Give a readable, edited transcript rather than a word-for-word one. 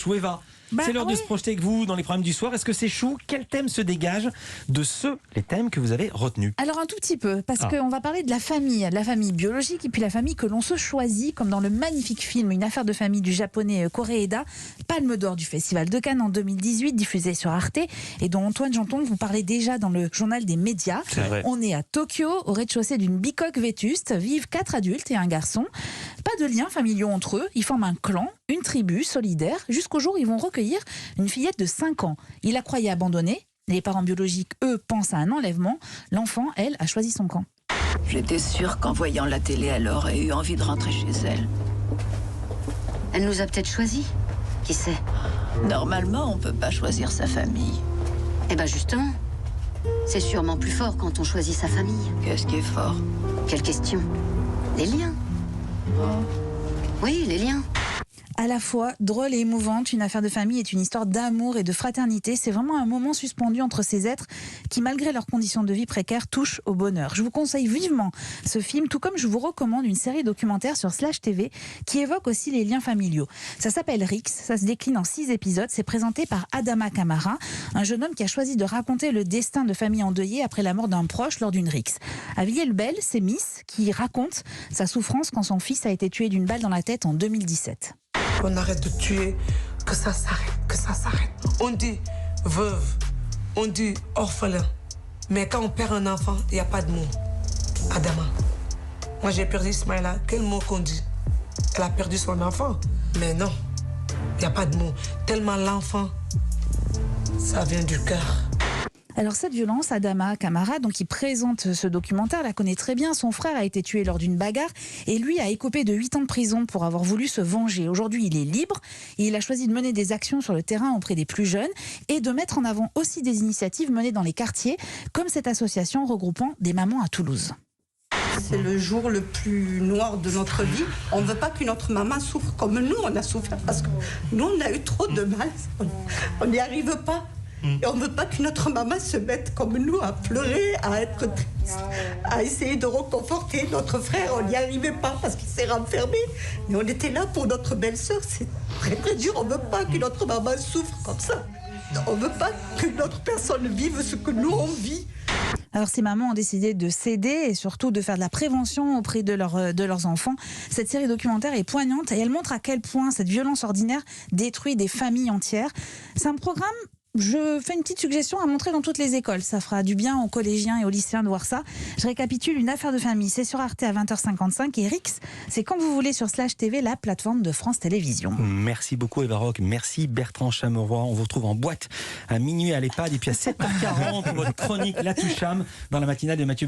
Chou. Eva, c'est l'heure de se projeter avec vous dans les programmes du soir. Est-ce que c'est chou? Quel thème se dégage de les thèmes que vous avez retenus? Alors un tout petit peu, parce qu'on va parler de la famille biologique et puis la famille que l'on se choisit, comme dans le magnifique film Une affaire de famille du japonais Koreeda, Palme d'or du Festival de Cannes en 2018, diffusé sur Arte, et dont Antoine Janton vous parlait déjà dans le journal des médias. On est à Tokyo, au rez-de-chaussée d'une bicoque vétuste, vivent 4 adultes et un garçon. Pas de liens familiaux entre eux, ils forment un clan, une tribu solidaire, jusqu'au jour où ils vont recueillir une fillette de 5 ans. Ils la croyaient abandonnée. Les parents biologiques, eux, pensent à un enlèvement. L'enfant, elle, a choisi son camp. J'étais sûre qu'en voyant la télé, elle aurait eu envie de rentrer chez elle. Elle nous a peut-être choisis. Qui sait? Normalement, on peut pas choisir sa famille. Eh ben justement, c'est sûrement plus fort quand on choisit sa famille. Qu'est-ce qui est fort? Quelle question? Les liens. Oui, les liens. À la fois drôle et émouvante, Une affaire de famille est une histoire d'amour et de fraternité. C'est vraiment un moment suspendu entre ces êtres qui, malgré leurs conditions de vie précaires, touchent au bonheur. Je vous conseille vivement ce film, tout comme je vous recommande une série documentaire sur Slash TV qui évoque aussi les liens familiaux. Ça s'appelle Rix, ça se décline en 6 épisodes. C'est présenté par Adama Kamara, un jeune homme qui a choisi de raconter le destin de famille endeuillée après la mort d'un proche lors d'une Rix. À Villiers-le-Bel, c'est Miss qui raconte sa souffrance quand son fils a été tué d'une balle dans la tête en 2017. On arrête de tuer, que ça s'arrête, que ça s'arrête. On dit veuve, on dit orphelin. Mais quand on perd un enfant, il n'y a pas de mot. Adama, moi j'ai perdu Ismaïla, quel mot qu'on dit? Elle a perdu son enfant. Mais non, il n'y a pas de mot. Tellement l'enfant, ça vient du cœur. Alors cette violence, Adama Kamara, donc qui présente ce documentaire, la connaît très bien. Son frère a été tué lors d'une bagarre et lui a écopé de 8 ans de prison pour avoir voulu se venger. Aujourd'hui, il est libre et il a choisi de mener des actions sur le terrain auprès des plus jeunes et de mettre en avant aussi des initiatives menées dans les quartiers, comme cette association regroupant des mamans à Toulouse. C'est le jour le plus noir de notre vie. On ne veut pas qu'une autre maman souffre comme nous, on a souffert parce que nous, on a eu trop de mal. On n'y arrive pas. Et on ne veut pas qu'une autre maman se mette comme nous à pleurer, à être triste, à essayer de reconforter notre frère. On n'y arrivait pas parce qu'il s'est renfermé. Mais on était là pour notre belle-sœur. C'est très très dur. On ne veut pas qu'une autre maman souffre comme ça. On ne veut pas qu'une autre personne vive ce que nous on vit. Alors ces mamans ont décidé de s'aider et surtout de faire de la prévention auprès de leurs enfants. Cette série documentaire est poignante et elle montre à quel point cette violence ordinaire détruit des familles entières. C'est un programme... Je fais une petite suggestion à montrer dans toutes les écoles. Ça fera du bien aux collégiens et aux lycéens de voir ça. Je récapitule, Une affaire de famille, c'est sur Arte à 20h55 et Rix, c'est quand vous voulez sur Slash TV, la plateforme de France Télévisions. Merci beaucoup Eva Rock, merci Bertrand Chameroy. On vous retrouve en boîte à minuit à l'EHPAD et puis à 7h40 votre chronique La Toucham dans la matinale de Mathieu.